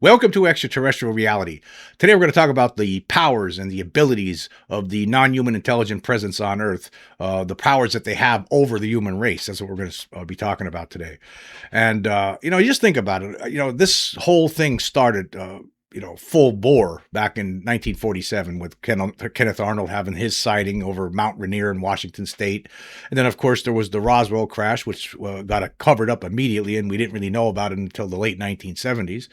Welcome to Extraterrestrial Reality. Today we're going to talk about the powers and the abilities of the non-human intelligent presence on Earth, the powers that they have over the human race. That's what we're going to be talking about today. And, you just think about it. This whole thing started, full bore back in 1947 with Kenneth Arnold having his sighting over Mount Rainier in Washington State. And then, of course, there was the Roswell crash, which got covered up immediately, and we didn't really know about it until the late 1970s.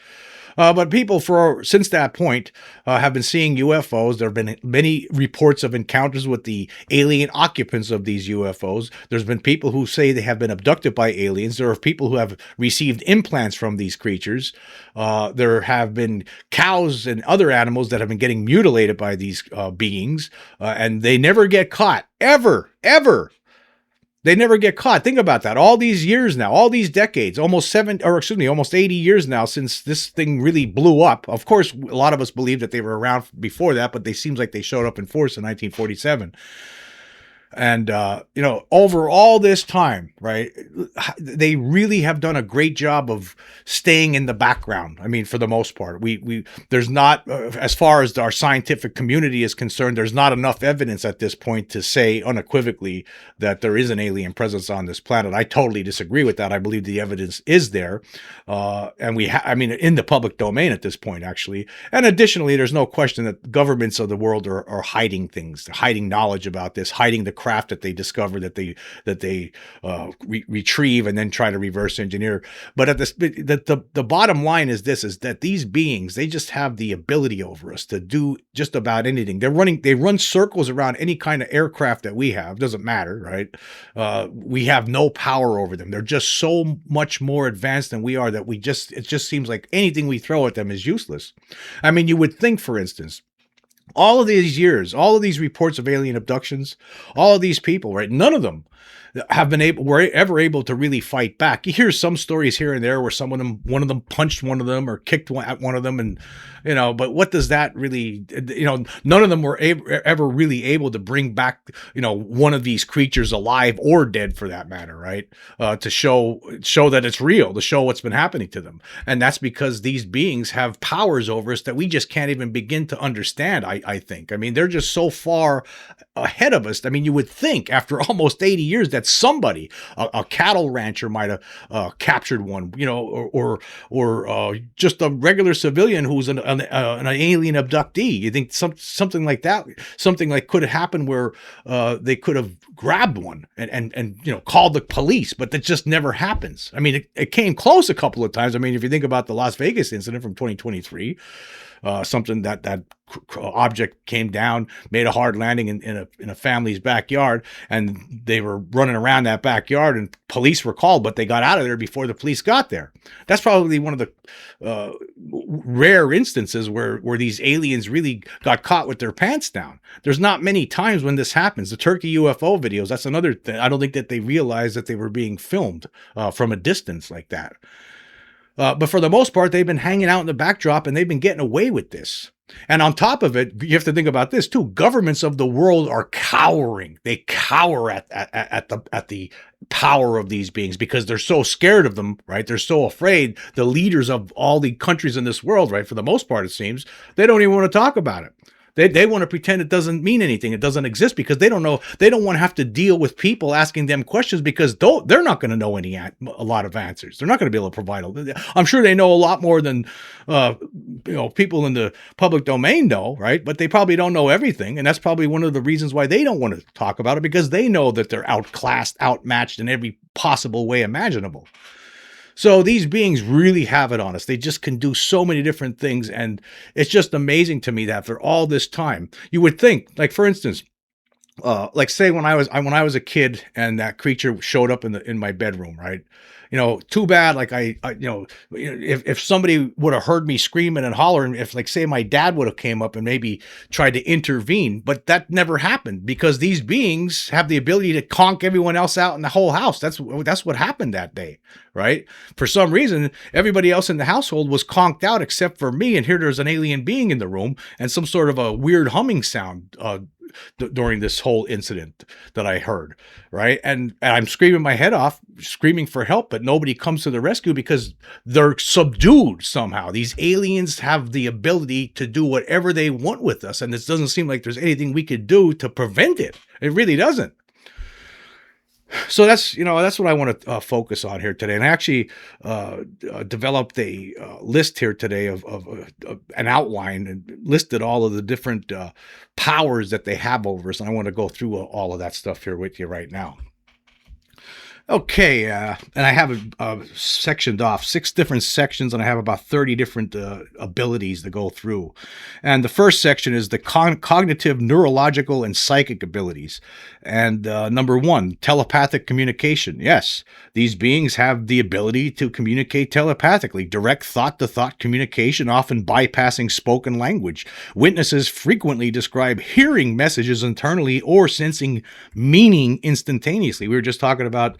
But people since that point have been seeing UFOs. There have been many reports of encounters with the alien occupants of these UFOs. There's been people who say they have been abducted by aliens. There are people who have received implants from these creatures. There have been cows and other animals that have been getting mutilated by these beings, and they never get caught. Ever. They never get caught. Think about that. All these years now, all these decades, almost 80 years now since this thing really blew up. Of course, a lot of us believe that they were around before that, but they seems like they showed up in force in 1947. And, over all this time, right, they really have done a great job of staying in the background. I mean, for the most part, there's not, as far as our scientific community is concerned, there's not enough evidence at this point to say unequivocally that there is an alien presence on this planet. I totally disagree with that. I believe the evidence is there. And in the public domain at this point, actually. And additionally, there's no question that governments of the world are hiding things. They're hiding knowledge about this, hiding the craft that they discover, that they retrieve and then try to reverse engineer. But the bottom line is that these beings, they just have the ability over us to do just about anything. They run circles around any kind of aircraft that we have. Doesn't matter, right? We have no power over them. They're just so much more advanced than we are that it just seems like anything we throw at them is useless. I mean, you would think, for instance, all of these years, all of these reports of alien abductions, all of these people, right? None of them were ever able to really fight back. You hear some stories here and there where one of them punched one of them or kicked at one of them, and but what does that really? None of them were ever really able to bring back one of these creatures alive or dead, for that matter, right? To show that it's real, to show what's been happening to them, and that's because these beings have powers over us that we just can't even begin to understand. I think. I mean, they're just so far ahead of us. I mean, you would think after almost 80 years that somebody, a cattle rancher, might have captured one, or just a regular civilian who's an alien abductee. You think something like that, something like could have happened where they could have grabbed one and called the police, but that just never happens. I mean, it came close a couple of times. I mean, if you think about the Las Vegas incident from 2023. Something that object came down, made a hard landing in a family's backyard, and they were running around that backyard, and police were called, but they got out of there before the police got there. That's probably one of the rare instances where these aliens really got caught with their pants down. There's not many times when this happens. The Turkey UFO videos, that's another thing. I don't think that they realized that they were being filmed from a distance like that. But for the most part, they've been hanging out in the backdrop, and they've been getting away with this. And on top of it, you have to think about this too. Governments of the world are cowering. They cower at the power of these beings because they're so scared of them, right? They're so afraid. The leaders of all the countries in this world, right, for the most part, it seems, they don't even want to talk about it. They want to pretend it doesn't mean anything. It doesn't exist because they don't know. They don't want to have to deal with people asking them questions because they're not going to know a lot of answers. They're not going to be able to provide. I'm sure they know a lot more than people in the public domain know, right? But they probably don't know everything, and that's probably one of the reasons why they don't want to talk about it, because they know that they're outclassed, outmatched in every possible way imaginable. So these beings really have it on us. They just can do so many different things. And it's just amazing to me that after all this time, you would think, like, for instance, like say when I was a kid and that creature showed up in my bedroom, right? Too bad. Like if somebody would have heard me screaming and hollering, if like say my dad would have came up and maybe tried to intervene, but that never happened because these beings have the ability to conk everyone else out in the whole house. That's what happened that day, right? For some reason, everybody else in the household was conked out except for me. And here there's an alien being in the room and some sort of a weird humming sound during this whole incident that I heard, right? And I'm screaming my head off, screaming for help, but nobody comes to the rescue because they're subdued somehow. These aliens have the ability to do whatever they want with us, and it doesn't seem like there's anything we could do to prevent it. It really doesn't. So that's what I want to focus on here today. And I actually developed a list here today of an outline and listed all of the different powers that they have over us. And I want to go through all of that stuff here with you right now. Okay, and I have sectioned off 6 different sections, and I have about 30 different abilities to go through. And the first section is the cognitive, neurological, and psychic abilities. And number 1, telepathic communication. Yes, these beings have the ability to communicate telepathically, direct thought-to-thought communication, often bypassing spoken language. Witnesses frequently describe hearing messages internally or sensing meaning instantaneously. We were just talking about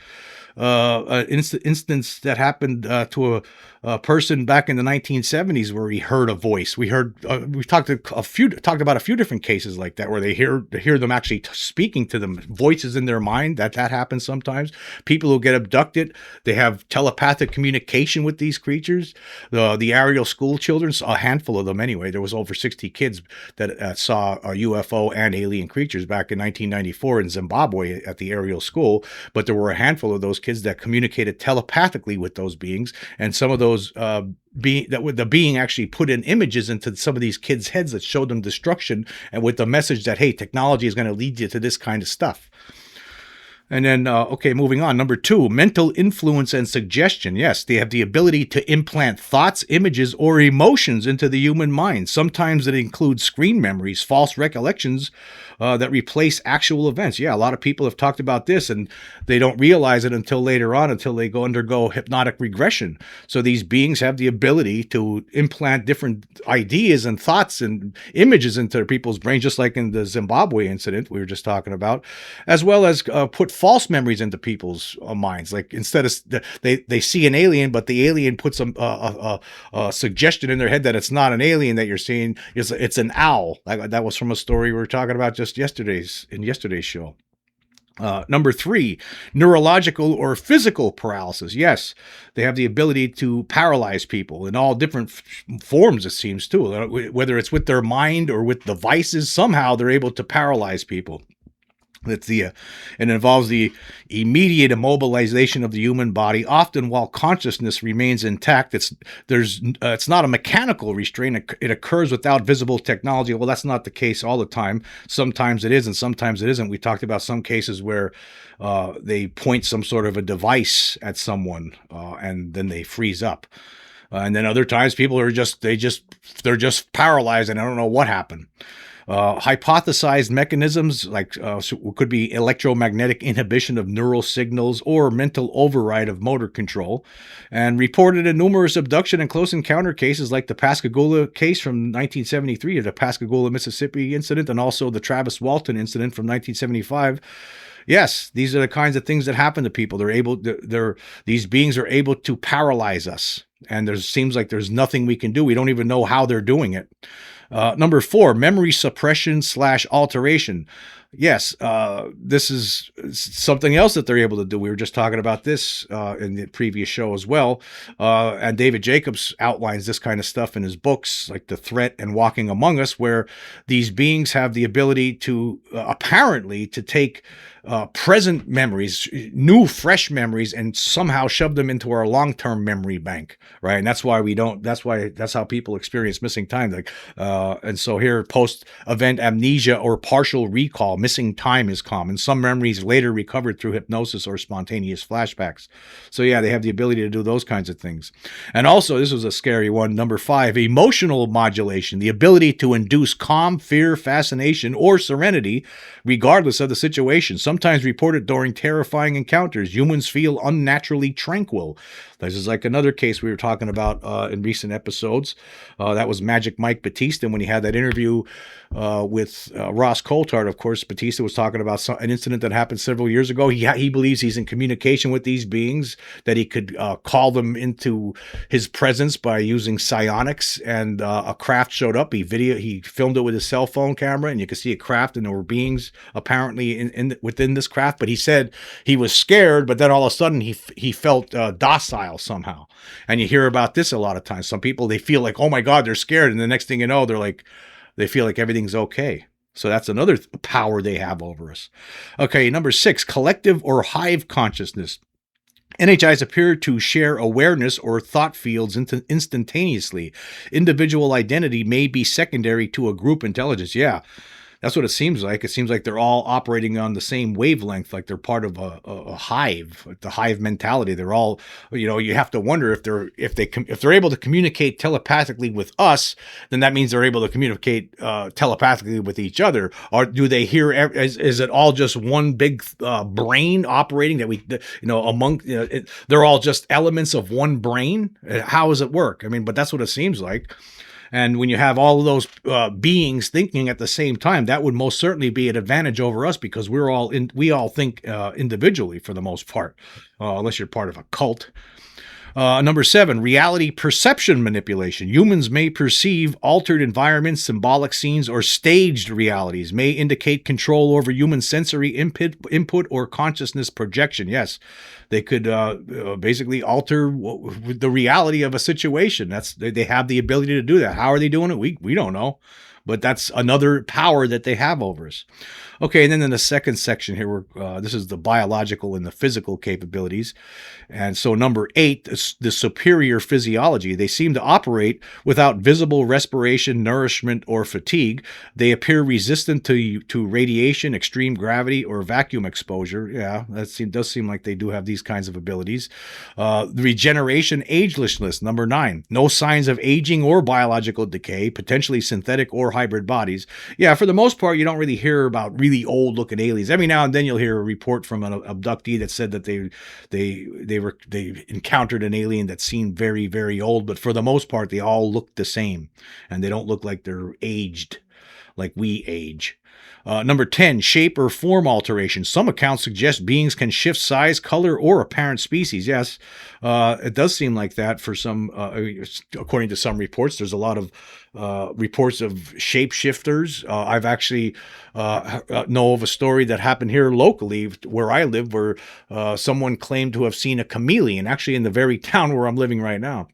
an instance that happened to a person back in the 1970s where he heard a voice. We talked about a few different cases like that where they hear them actually speaking to them, voices in their mind. That happens sometimes. People who get abducted, they have telepathic communication with these creatures. The Ariel school children, a handful of them anyway. There was over 60 kids that saw a UFO and alien creatures back in 1994 in Zimbabwe at the Ariel school. But there were a handful of those kids that communicated telepathically with those beings, and some of those the being actually put in images into some of these kids' heads that showed them destruction, and with the message that, hey, technology is going to lead you to this kind of stuff. And then, okay, moving on. Number 2, mental influence and suggestion. Yes, they have the ability to implant thoughts, images, or emotions into the human mind. Sometimes it includes screen memories, false recollections that replace actual events. Yeah, a lot of people have talked about this, and they don't realize it until later on, until they undergo hypnotic regression. So these beings have the ability to implant different ideas and thoughts and images into people's brains, just like in the Zimbabwe incident we were just talking about, as well as put false memories into people's minds. Like instead of they see an alien, but the alien puts a suggestion in their head that it's not an alien that you're seeing. It's an owl. That was from a story we were talking about just yesterday's show. Number 3, neurological or physical paralysis. Yes, they have the ability to paralyze people in all different forms, it seems, too. Whether it's with their mind or with devices, somehow they're able to paralyze people. It involves the immediate immobilization of the human body, often while consciousness remains intact. It's not a mechanical restraint. It occurs without visible technology. Well, that's not the case all the time. Sometimes it is, and sometimes it isn't. We talked about some cases where they point some sort of a device at someone, and then they freeze up. And then other times people are they're just paralyzed, and I don't know what happened. Hypothesized mechanisms could be electromagnetic inhibition of neural signals or mental override of motor control, and reported in numerous abduction and close encounter cases like the Pascagoula case from 1973, or the Pascagoula, Mississippi incident, and also the Travis Walton incident from 1975. Yes, these are the kinds of things that happen to people. These beings are able to paralyze us, and seems like there's nothing we can do. We don't even know how they're doing it. Number 4, memory suppression / alteration. Yes, this is something else that they're able to do. We were just talking about this in the previous show as well. And David Jacobs outlines this kind of stuff in his books, like The Threat and Walking Among Us, where these beings have the ability to apparently to take present memories, new, fresh memories, and somehow shove them into our long-term memory bank, right? And that's how people experience missing time. And so here, post-event amnesia or partial recall, missing time is common. Some memories later recovered through hypnosis or spontaneous flashbacks. So yeah, they have the ability to do those kinds of things. And also, this was a scary one, number 5, emotional modulation, the ability to induce calm, fear, fascination, or serenity, regardless of the situation. Sometimes reported during terrifying encounters, humans feel unnaturally tranquil. This is like another case we were talking about in recent episodes. That was Magic Mike Batista when he had that interview with Ross Coulthard. Of course, Batista was talking about an incident that happened several years ago. He believes he's in communication with these beings, that he could call them into his presence by using psionics, and a craft showed up. He filmed it with his cell phone camera, and you could see a craft, and there were beings apparently within this craft. But he said he was scared, but then all of a sudden he felt docile somehow. And you hear about this a lot of times. Some people, they feel like, oh my God, they're scared, and the next thing you know, they feel like everything's okay. So that's another power they have over us. Okay, number 6, collective or hive consciousness. NHIs appear to share awareness or thought fields instantaneously. Individual identity may be secondary to a group intelligence. Yeah, that's what it seems like. It seems like they're all operating on the same wavelength, like they're part of a hive, the hive mentality. They're all, you have to wonder if they're able to communicate telepathically with us, then that means they're able to communicate telepathically with each other. Or do they hear? Is it all just one big brain operating that they're all just elements of one brain? How does it work? I mean, but that's what it seems like. And when you have all of those beings thinking at the same time, that would most certainly be an advantage over us, because we all think individually for the most part, unless you're part of a cult. Number 7, reality perception manipulation. Humans may perceive altered environments, symbolic scenes, or staged realities. May indicate control over human sensory input or consciousness projection. Yes, they could basically alter the reality of a situation. They have the ability to do that. How are they doing it? We don't know. But that's another power that they have over us. Okay, and then in the second section here, this is the biological and the physical capabilities. And so number 8, the superior physiology. They seem to operate without visible respiration, nourishment, or fatigue. They appear resistant to radiation, extreme gravity, or vacuum exposure. Yeah, does seem like they do have these kinds of abilities. The regeneration, agelessness. Number 9, no signs of aging or biological decay, potentially synthetic or hybrid bodies. Yeah, for the most part, you don't really hear about really old-looking aliens. Every now and then you'll hear a report from an abductee that said that they encountered an alien that seemed very, very old, but for the most part, they all look the same, and they don't look like they're aged like we age. Number 10, shape or form alteration. Some accounts suggest beings can shift size, color, or apparent species. Yes, it does seem like that for some, according to some reports. There's a lot of reports of shapeshifters. I've actually know of a story that happened here locally where I live, where someone claimed to have seen a chameleon, actually in the very town where I'm living right now.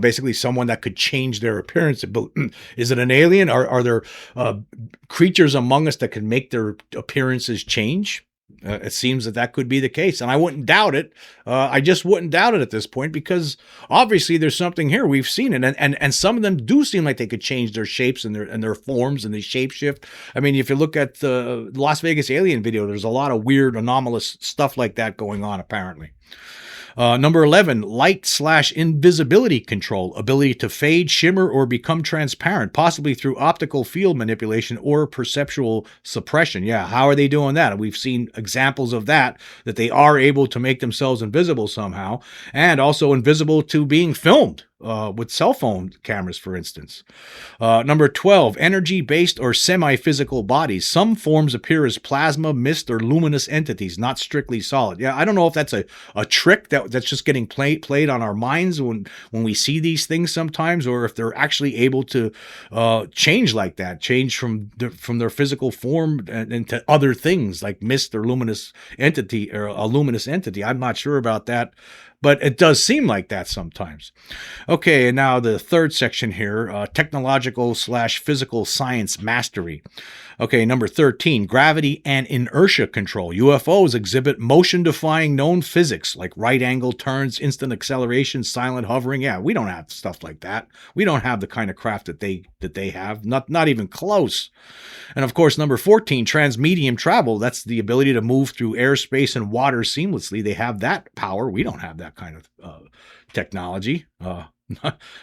Basically someone that could change their appearance. Is it an alien? Are there creatures among us that can make their appearances change? It seems that could be the case, and I wouldn't doubt it. I just wouldn't doubt it at this point, because obviously there's something here. We've seen it, and some of them do seem like they could change their shapes and their forms, and they shapeshift. I mean, if you look at the Las Vegas alien video, there's a lot of weird, anomalous stuff like that going on, apparently. Number 11, light/invisibility control, ability to fade, shimmer, or become transparent, possibly through optical field manipulation or perceptual suppression. Yeah, how are they doing that? We've seen examples of that they are able to make themselves invisible somehow, and also invisible to being filmed. With cell phone cameras, for instance. Number 12, energy-based or semi-physical bodies. Some forms appear as plasma, mist, or luminous entities, not strictly solid. Yeah, I don't know if that's a trick that's just getting played on our minds when we see these things sometimes, or if they're actually able to change like that, change from their physical form into other things like mist or luminous entity, or a luminous entity. I'm not sure about that, but it does seem like that sometimes. Okay, and now the third section here, technological/physical science mastery. Okay, number 13, gravity and inertia control. UFOs exhibit motion-defying known physics like right-angle turns, instant acceleration, silent hovering. Yeah, we don't have stuff like that. We don't have the kind of craft that they have, not even close. And of course, number 14, transmedium travel. That's the ability to move through airspace and water seamlessly. They have that power. We don't have that kind of technology.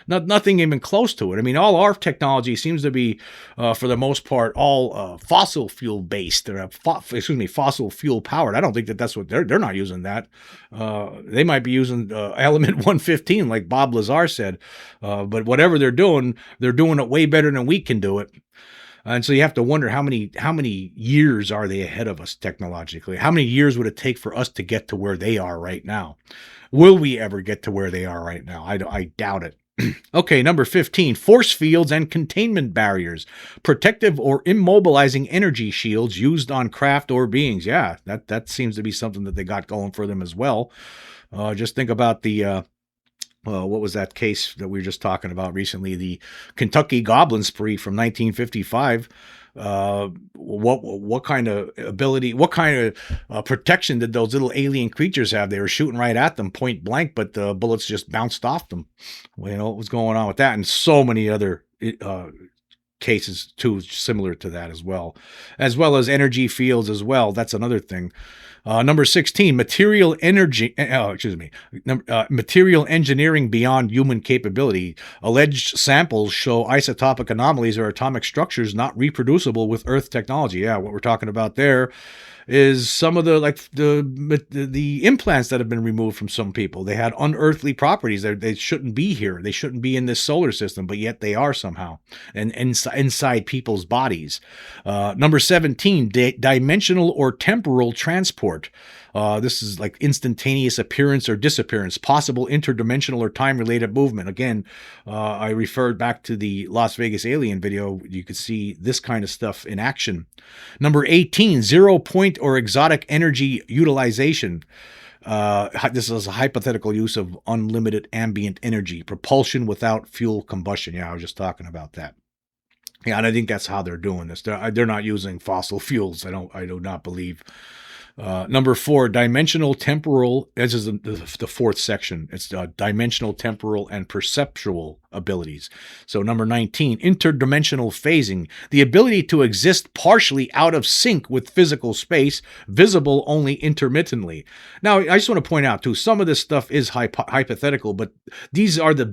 Nothing even close to it. I mean, all our technology seems to be, for the most part, all fossil fuel based, or fossil fuel powered. I don't think that that's what they're not using that. They might be using element 115, like Bob Lazar said. But whatever they're doing it way better than we can do it. And so you have to wonder how many years are they ahead of us technologically? How many years would it take for us to get to where they are right now? Will we ever get to where they are right now? I doubt it. Okay, number 15, force fields and containment barriers, protective or immobilizing energy shields used on craft or beings. Yeah, that seems to be something that they got going for them as well. Just think about the what was that case that we were just talking about recently? The Kentucky Goblin Spree from 1955. What kind of ability, what kind of protection did those little alien creatures have? They were shooting right at them point blank, but the bullets just bounced off them. Well, what was going on with that? And so many other cases too, similar to that as well as energy fields as well. That's another thing. Number 16, material engineering beyond human capability. Alleged samples show isotopic anomalies or atomic structures not reproducible with Earth technology. Yeah, what we're talking about there is some of the implants that have been removed from some people. They had unearthly properties. They shouldn't be here. They shouldn't be in this solar system, but yet they are somehow, and inside people's bodies. Number 17, dimensional or temporal transport. This is like instantaneous appearance or disappearance, possible interdimensional or time-related movement. Again, I referred back to the Las Vegas alien video. You could see this kind of stuff in action. Number 18, 0 point or exotic energy utilization. This is a hypothetical use of unlimited ambient energy, propulsion without fuel combustion. Yeah, I was just talking about that. Yeah, and I think that's how they're doing this. They're not using fossil fuels. I do not believe. Number 4, dimensional temporal. This is the fourth section. It's dimensional, temporal, and perceptual abilities. So number 19, interdimensional phasing, the ability to exist partially out of sync with physical space, visible only intermittently. Now, I just want to point out too, some of this stuff is hypothetical, but these are the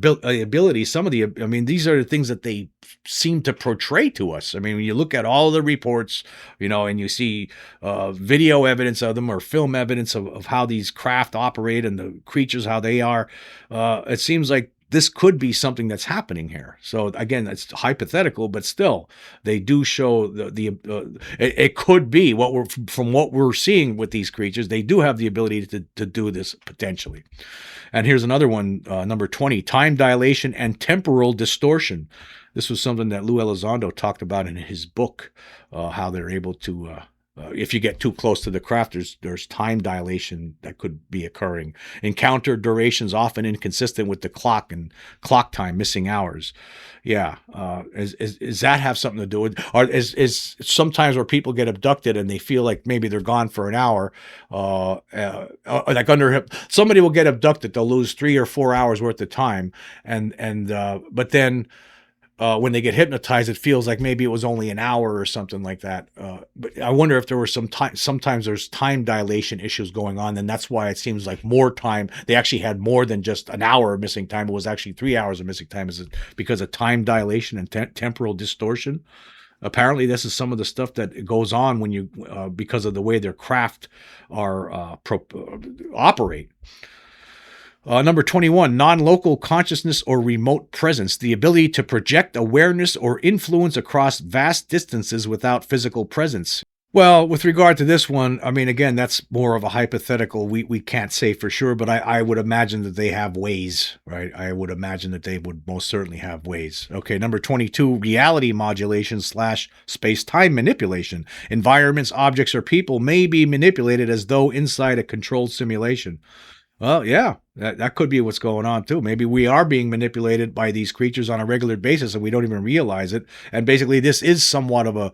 abilities. These are the things that they seem to portray to us. I mean, when you look at all the reports, and you see video evidence of them or film evidence of how these craft operate and the creatures, how they are, it seems like this could be something that's happening here. So again, it's hypothetical, but still, they do show it could be from what we're seeing with these creatures. They do have the ability to do this potentially. And here's another one, number 20, time dilation and temporal distortion. This was something that Lou Elizondo talked about in his book, how they're able to. If you get too close to the craft, there's time dilation that could be occurring. Encounter durations often inconsistent with the clock and clock time, missing hours. Yeah, is that have something to do with? Or is sometimes where people get abducted and they feel like maybe they're gone for an hour, somebody will get abducted, they'll lose 3 or 4 hours worth of time, but then. When they get hypnotized, it feels like maybe it was only an hour or something like that. But I wonder if there were sometimes there's time dilation issues going on, and that's why it seems like more time. They actually had more than just an hour of missing time. It was actually 3 hours of missing time. Is it because of time dilation and temporal distortion? Apparently, this is some of the stuff that goes on when because of the way their craft operate. Number 21, non-local consciousness or remote presence, the ability to project awareness or influence across vast distances without physical presence. Well, with regard to this one, I mean, again, that's more of a hypothetical. We can't say for sure, but I would imagine that they have ways, right? I would imagine that they would most certainly have ways. Okay, number 22, reality modulation / space-time manipulation. Environments, objects, or people may be manipulated as though inside a controlled simulation. Well, yeah, that could be what's going on too. Maybe we are being manipulated by these creatures on a regular basis and we don't even realize it. And basically, this is somewhat of a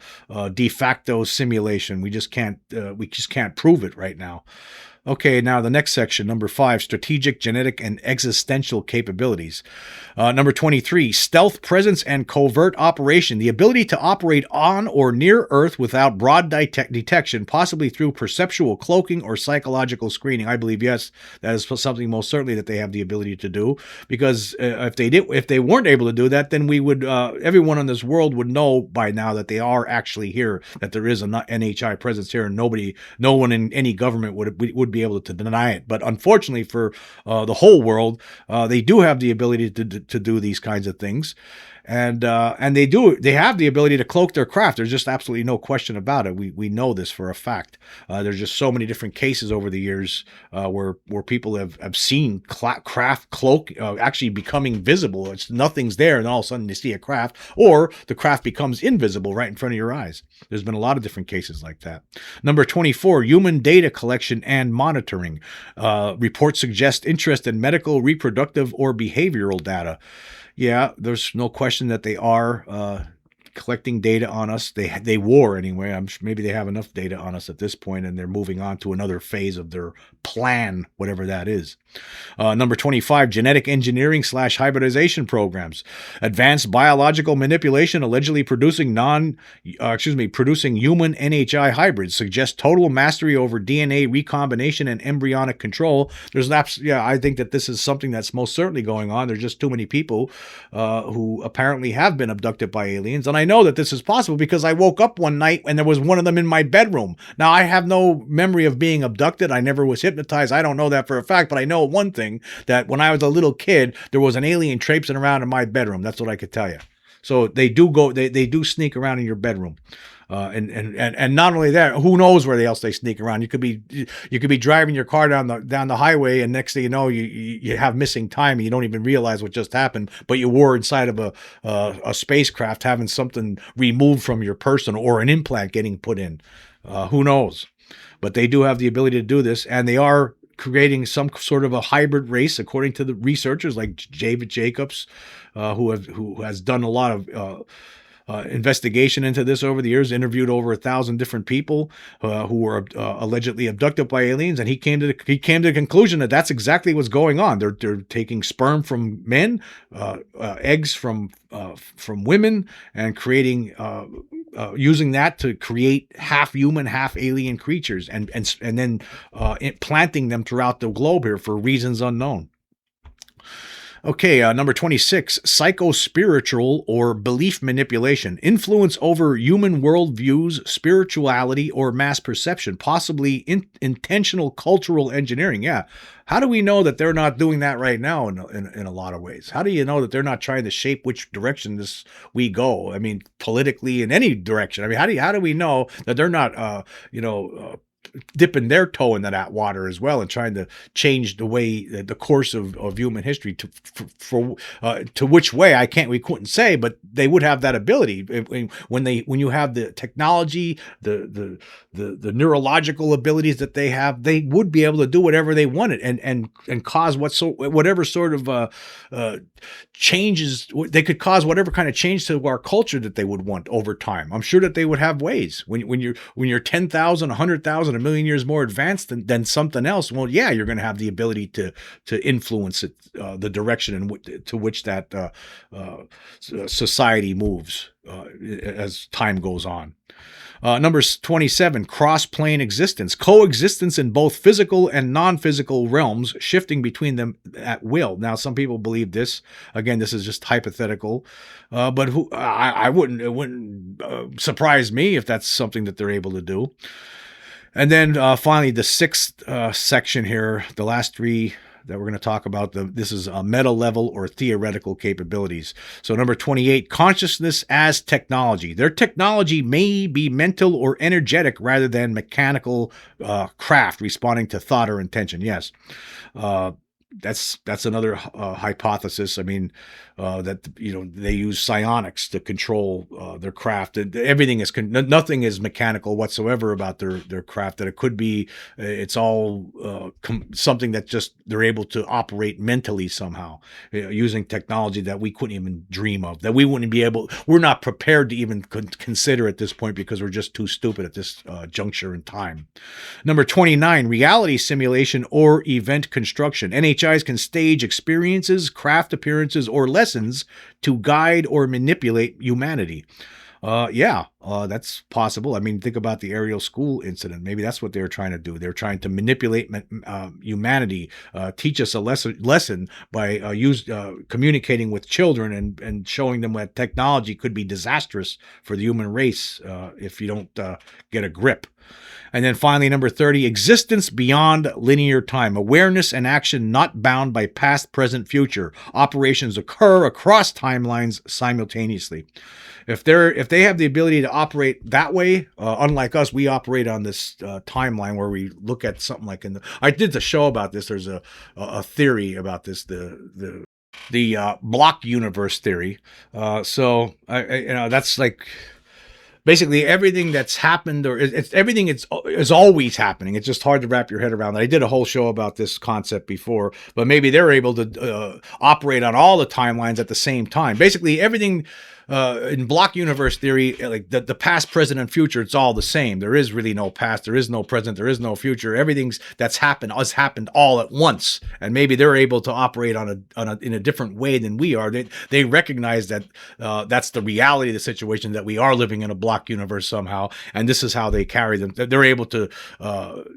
de facto simulation. We just can't prove it right now. Okay, now the next section, number 5, strategic, genetic, and existential capabilities. Number 23, stealth presence and covert operation. The ability to operate on or near Earth without broad detection, possibly through perceptual cloaking or psychological screening. I believe, yes, that is something most certainly that they have the ability to do. Because if they weren't able to do that, then we would, everyone in this world would know by now that they are actually here, that there is an NHI presence here, and no one in any government would be able to deny it. But unfortunately for the whole world, they do have the ability to do these kinds of things. And they have the ability to cloak their craft. There's just absolutely no question about it. We know this for a fact. There's just so many different cases over the years where people have seen craft cloak actually becoming visible. It's nothing's there, and all of a sudden you see a craft, or the craft becomes invisible right in front of your eyes. There's been a lot of different cases like that. Number 24, human data collection and monitoring. Reports suggest interest in medical, reproductive, or behavioral data. Yeah, there's no question that they are collecting data on us. They were anyway. I'm sure maybe they have enough data on us at this point, and they're moving on to another phase of their plan, whatever that is. Number 25, genetic engineering / hybridization programs. Advanced biological manipulation allegedly producing producing human NHI hybrids suggests total mastery over DNA recombination and embryonic control. I think that this is something that's most certainly going on. There's just too many people who apparently have been abducted by aliens. And I know that this is possible because I woke up one night and there was one of them in my bedroom. Now, I have no memory of being abducted. I never was hypnotized. I don't know that for a fact, but I know one thing, that when I was a little kid, there was an alien traipsing around in my bedroom. That's what I could tell you. So they do sneak around in your bedroom. And not only that, who knows where else they sneak around? You could be driving your car down the highway, and next thing you know, you have missing time, and you don't even realize what just happened. But you were inside of a spacecraft having something removed from your person, or an implant getting put in. Who knows? But they do have the ability to do this, and they are creating some sort of a hybrid race, according to the researchers like David Jacobs, who has done a lot of investigation into this over the years, interviewed over 1,000 different people who were allegedly abducted by aliens, and he came to the conclusion that that's exactly what's going on. They're taking sperm from men, eggs from women, and creating using that to create half human, half alien creatures, and then implanting them throughout the globe here for reasons unknown. Okay, number 26, psychospiritual or belief manipulation, influence over human worldviews, spirituality, or mass perception, possibly intentional cultural engineering. Yeah, how do we know that they're not doing that right now in a lot of ways? How do you know that they're not trying to shape which direction we go? I mean, politically, in any direction. I mean, how do we know that they're not, dipping their toe into that water as well, and trying to change the course of human history to which way we couldn't say, but they would have that ability when you have the technology, the neurological abilities that they have. They would be able to do whatever they wanted and cause whatever sort of changes. They could cause whatever kind of change to our culture that they would want over time. I'm sure that they would have ways. When you're 10,000, 100,000, a million years more advanced than something else, well, yeah, you're going to have the ability to influence it, the direction to which that society moves as time goes on. Number 27, cross-plane existence, coexistence in both physical and non-physical realms, shifting between them at will. Now, some people believe this. Again, this is just hypothetical, but it wouldn't surprise me if that's something that they're able to do. And then finally, the sixth section here, the last three that we're going to talk about, this is meta level or theoretical capabilities. So number 28, consciousness as technology. Their technology may be mental or energetic rather than mechanical craft responding to thought or intention. Yes. that's another hypothesis. I mean, that they use psionics to control their craft. Everything is nothing is mechanical whatsoever about their craft. That it could be, it's all something that just they're able to operate mentally somehow, using technology that we couldn't even dream of. That we wouldn't be able. We're not prepared to even consider at this point because we're just too stupid at this juncture in time. Number 29, reality simulation or event construction. NHIs can stage experiences, craft appearances, or lessons to guide or manipulate humanity. That's possible. I mean, think about the Ariel School incident. Maybe that's what they were trying to do. They're trying to manipulate humanity, teach us a lesson by communicating with children and showing them that technology could be disastrous for the human race if you don't get a grip. And then finally, number 30, existence beyond linear time. Awareness and action not bound by past, present, future. Operations occur across timelines simultaneously. If they have the ability to operate that way, unlike us, we operate on this timeline where we look at something like I did the show about this. There's a theory about this, the block universe theory. So that's like, basically everything that's happened, or everything is always happening. It's just hard to wrap your head around that. I did a whole show about this concept before, but maybe they're able to operate on all the timelines at the same time. Basically, everything in block universe theory, like the past, present, and future, it's all the same. There is really no past, there is no present, there is no future. Everything's that's happened has happened all at once, and maybe they're able to operate in a different way than we are. They recognize that that's the reality of the situation, that we are living in a block universe somehow, and this is how they carry them. They're able to.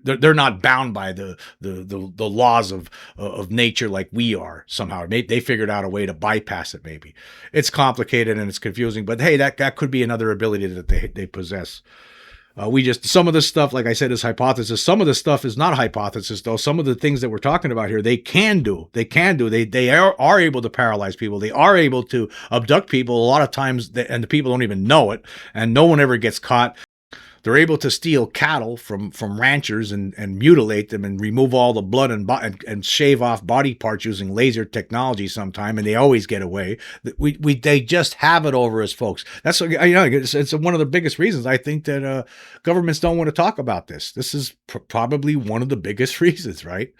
They're not bound by the laws of nature like we are somehow. They figured out a way to bypass it. Maybe it's complicated and it's confusing, but hey, that could be another ability that they possess. Some of this stuff, like I said, is hypothesis. Some of the stuff is not hypothesis, though. Some of the things that we're talking about here, they can do. They are able to paralyze people. They are able to abduct people a lot of times, and the people don't even know it, and no one ever gets caught. They're able to steal cattle from ranchers and mutilate them and remove all the blood and shave off body parts using laser technology sometime, and they always get away. They just have it over us, folks. That's it's one of the biggest reasons I think that governments don't want to talk about this. This is probably one of the biggest reasons, right?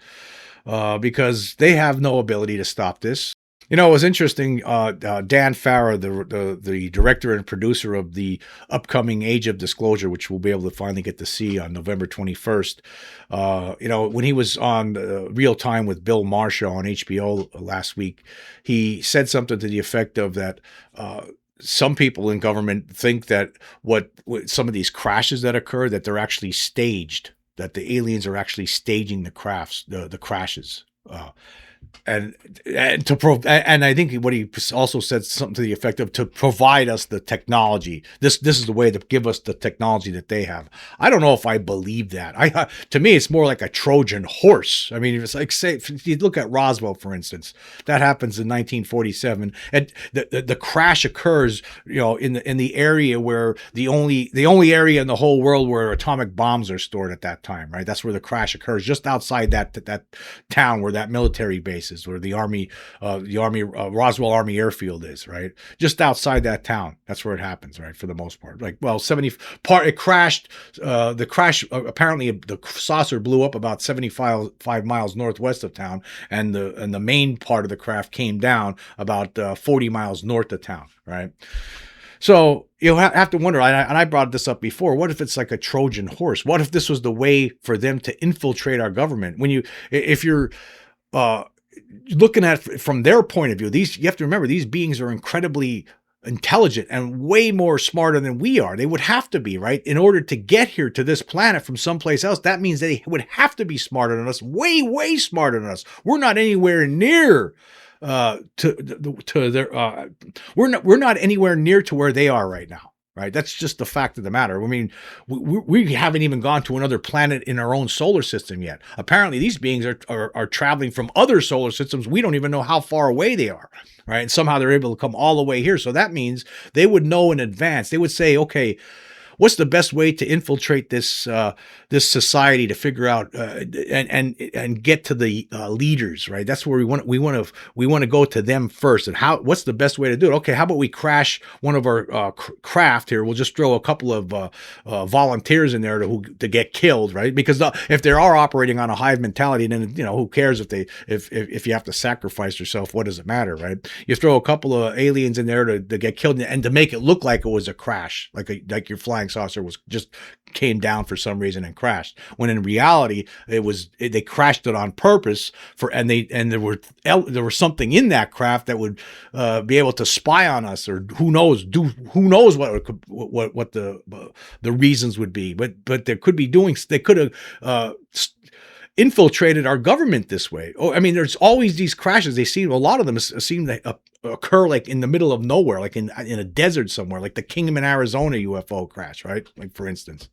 Because they have no ability to stop this. It was interesting. Dan Farah, the director and producer of the upcoming Age of Disclosure, which we'll be able to finally get to see on November 21st. When he was on Real Time with Bill Marsha on HBO last week, he said something to the effect of that. Some people in government think that what some of these crashes that occur, that they're actually staged, that the aliens are actually staging the crashes. And I think what he also said something to the effect of to provide us the technology. This is the way to give us the technology that they have. I don't know if I believe that. To me, it's more like a Trojan horse. I mean, it's like, say, if you look at Roswell, for instance, that happens in 1947, and the crash occurs, in the area where the only area in the whole world where atomic bombs are stored at that time, right? That's where the crash occurs, just outside that town where that military base is, where the army Roswell Army Airfield is, right? Just outside that town. That's where it happens, right? For the most part. It crashed. The crash, apparently the saucer blew up about 75 miles northwest of town, and the main part of the craft came down about 40 miles north of town, right? So you have to wonder, and I brought this up before, what if it's like a Trojan horse? What if this was the way for them to infiltrate our government? If you're looking at it from their point of view, you have to remember, these beings are incredibly intelligent and way more smarter than we are. They would have to be, right? In order to get here to this planet from someplace else, that means they would have to be smarter than us, way, way smarter than us. We're not anywhere near we're not anywhere near to where they are right now. Right, that's just the fact of the matter. I mean, we haven't even gone to another planet in our own solar system yet. Apparently, these beings are traveling from other solar systems. We don't even know how far away they are, right? And somehow they're able to come all the way here. So that means they would know in advance. They would say, okay, what's the best way to infiltrate this society to figure out and get to the leaders, right? That's where we want to go to them first. And what's the best way to do it? Okay, how about we crash one of our craft here? We'll just throw a couple of volunteers in there to get killed, right? Because if they are operating on a hive mentality, then who cares if you have to sacrifice yourself? What does it matter, right? You throw a couple of aliens in there to get killed and to make it look like it was a crash, like your flying saucer was just came down for some reason and crashed. When in reality, they crashed it on purpose and there was something in that craft that would be able to spy on us, or who knows what the reasons would be. But they could have infiltrated our government this way. Oh, I mean, there's always these crashes. A lot of them seem to occur like in the middle of nowhere, like in a desert somewhere, like the Kingman, Arizona UFO crash, right? Like, for instance,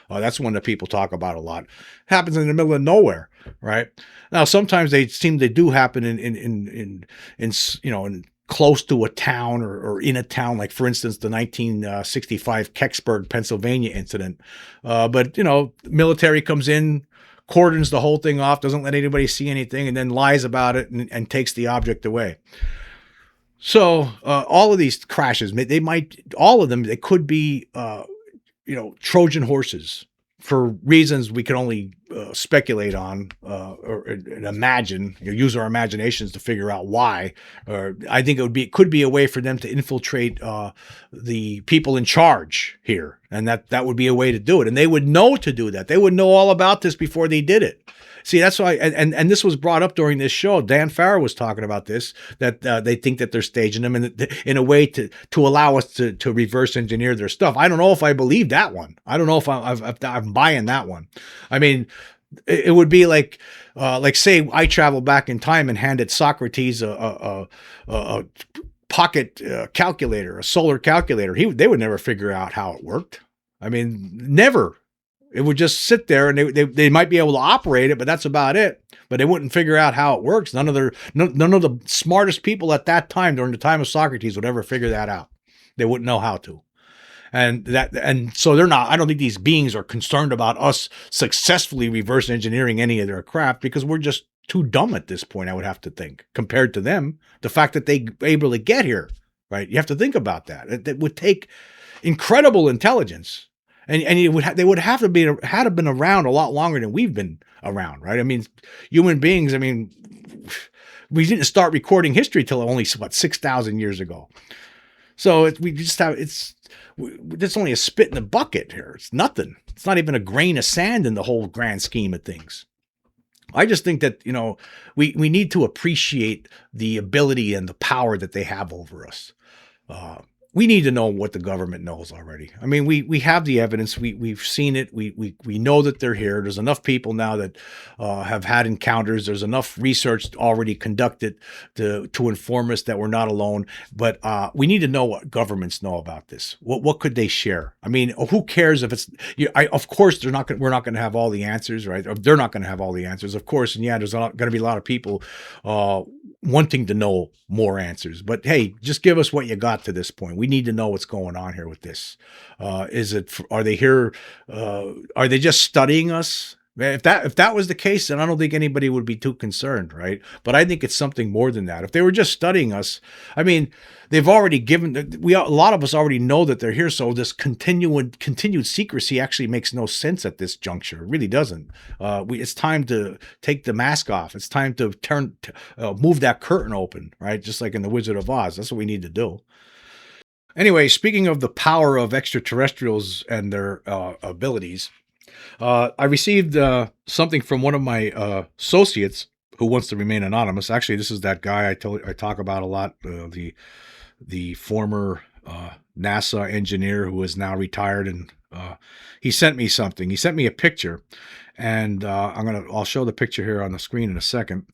that's one that people talk about a lot. It happens in the middle of nowhere, right? Now, sometimes they do happen in close to a town or in a town, like, for instance, the 1965 Kecksburg, Pennsylvania incident. But military comes in, cordons the whole thing off, doesn't let anybody see anything, and then lies about it and takes the object away. So all of these crashes, all of them, they could be, Trojan horses for reasons we can only speculate on or imagine, use our imaginations to figure out why. I think it could be a way for them to infiltrate the people in charge here, and that would be a way to do it. And they would know to do that. They would know all about this before they did it. See, that's why, and this was brought up during this show. Dan Farrow was talking about this, that they think that they're staging them in a way to allow us to reverse engineer their stuff. I don't know if I believe that one. I don't know if I'm buying that one. I mean, it would be like say I traveled back in time and handed Socrates a pocket calculator, a solar calculator. They would never figure out how it worked. I mean, never. It would just sit there, and they might be able to operate it, but that's about it. But they wouldn't figure out how it works. None of the smartest people at that time, during the time of Socrates, would ever figure that out. They wouldn't know how to. And so they're not. I don't think these beings are concerned about us successfully reverse engineering any of their craft, because we're just too dumb at this point, I would have to think, compared to them. The fact that they were able to get here, right? You have to think about that. It would take incredible intelligence. And they would have to been around a lot longer than we've been around, right? I mean, human beings. I mean, we didn't start recording history till only 6,000 years ago. So it's only a spit in the bucket here. It's nothing. It's not even a grain of sand in the whole grand scheme of things. I just think that we need to appreciate the ability and the power that they have over us. We need to know what the government knows already. I mean, we have the evidence. We've seen it. We know that they're here. There's enough people now that have had encounters. There's enough research already conducted to inform us that we're not alone. But we need to know what governments know about this. What could they share? I mean, who cares if it's? Of course, we're not going to have all the answers, right? Or they're not going to have all the answers, of course. And yeah, there's going to be a lot of people wanting to know more answers. But hey, just give us what you got to this point. We need to know what's going on here with this. Are they here? Are they just studying us? If that was the case, then I don't think anybody would be too concerned, right? But I think it's something more than that. If they were just studying us, I mean, they've already a lot of us already know that they're here. So this continued secrecy actually makes no sense at this juncture. It really doesn't. It's time to take the mask off. It's time to move that curtain open, right? Just like in the Wizard of Oz. That's what we need to do. Anyway, speaking of the power of extraterrestrials and their abilities, I received something from one of my associates who wants to remain anonymous. Actually, this is that guy I talk about a lot, the former NASA engineer who is now retired, and he sent me something. He sent me a picture, and I'll show the picture here on the screen in a second.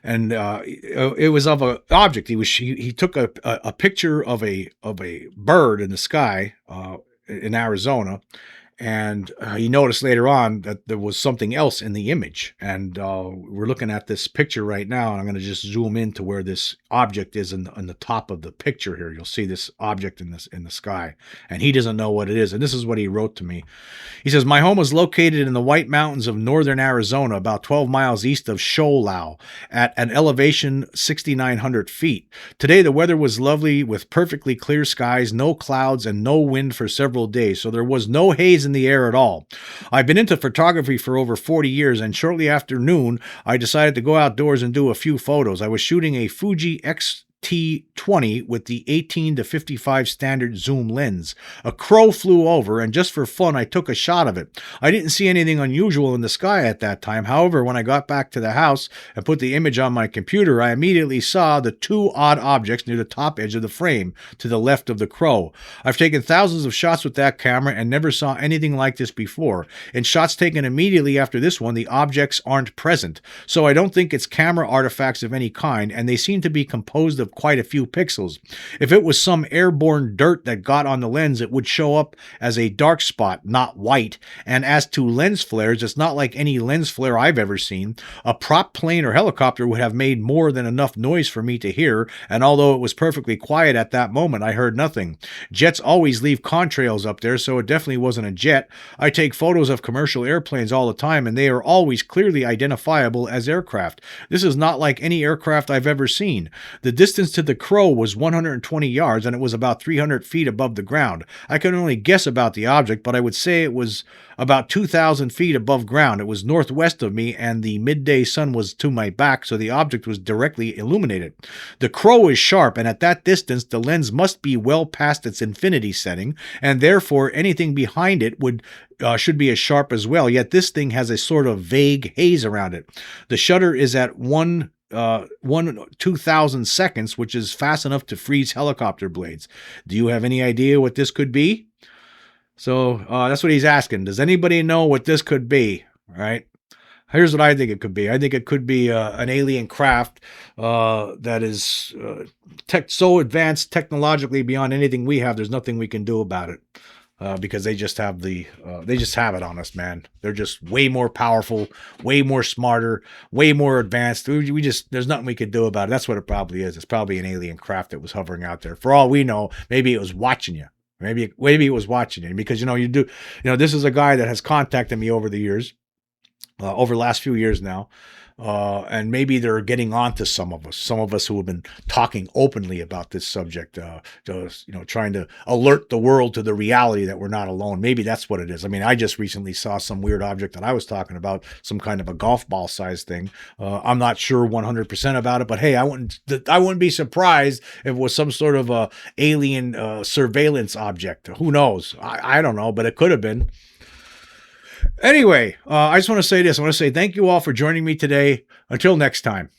And it was of an object. He took a picture of a bird in the sky in Arizona. And he noticed later on that there was something else in the image. And we're looking at this picture right now, and I'm going to just zoom in to where this object is in the top of the picture here. You'll see this object in the sky, and he doesn't know what it is. And this is what he wrote to me. He says, my home is located in the White Mountains of northern Arizona, about 12 miles east of Sholau, at an elevation 6,900 feet. Today, the weather was lovely with perfectly clear skies, no clouds, and no wind for several days, so there was no haze in the air at all. I've been into photography for over 40 years, and shortly after noon, I decided to go outdoors and do a few photos. I was shooting a Fuji T20 with the 18 to 55 standard zoom lens. A crow flew over, and just for fun, I took a shot of it. I didn't see anything unusual in the sky at that time. However, when I got back to the house and put the image on my computer, I immediately saw the two odd objects near the top edge of the frame, to the left of the crow. I've taken thousands of shots with that camera and never saw anything like this before. In shots taken immediately after this one, the objects aren't present, so I don't think it's camera artifacts of any kind, and they seem to be composed of quite a few pixels. If it was some airborne dirt that got on the lens, it would show up as a dark spot, not white. And as to lens flares, it's not like any lens flare I've ever seen. A prop plane or helicopter would have made more than enough noise for me to hear, and although it was perfectly quiet at that moment, I heard nothing. Jets always leave contrails up there, so it definitely wasn't a jet. I take photos of commercial airplanes all the time, and they are always clearly identifiable as aircraft. This is not like any aircraft I've ever seen. The distance to the crow was 120 yards, and it was about 300 feet above the ground. I can only guess about the object, but I would say it was about 2,000 feet above ground. It was northwest of me, and the midday sun was to my back, so the object was directly illuminated. The crow is sharp, and at that distance, the lens must be well past its infinity setting, and therefore anything behind it should be as sharp as well, yet this thing has a sort of vague haze around it. The shutter is at 2,000 seconds, which is fast enough to freeze helicopter blades. Do you have any idea what this could be? So that's what he's asking. Does anybody know what this could be? All right. Here's what I think it could be. I think it could be an alien craft that is so advanced technologically beyond anything we have. There's nothing we can do about it. Because they just have it on us, man. They're just way more powerful, way more smarter, way more advanced. There's nothing we could do about it. That's what it probably is. It's probably an alien craft that was hovering out there. For all we know, maybe it was watching you. Maybe it was watching you, because this is a guy that has contacted me over the years, over the last few years now. And maybe they're getting on to some of us who have been talking openly about this subject, trying to alert the world to the reality that we're not alone. Maybe that's what it is. I mean, I just recently saw some weird object that I was talking about, some kind of a golf ball size thing. I'm not sure 100% about it, but hey, I wouldn't be surprised if it was some sort of a alien surveillance object. Who knows? I don't know, but it could have been. Anyway, I just want to say this. I want to say thank you all for joining me today. Until next time.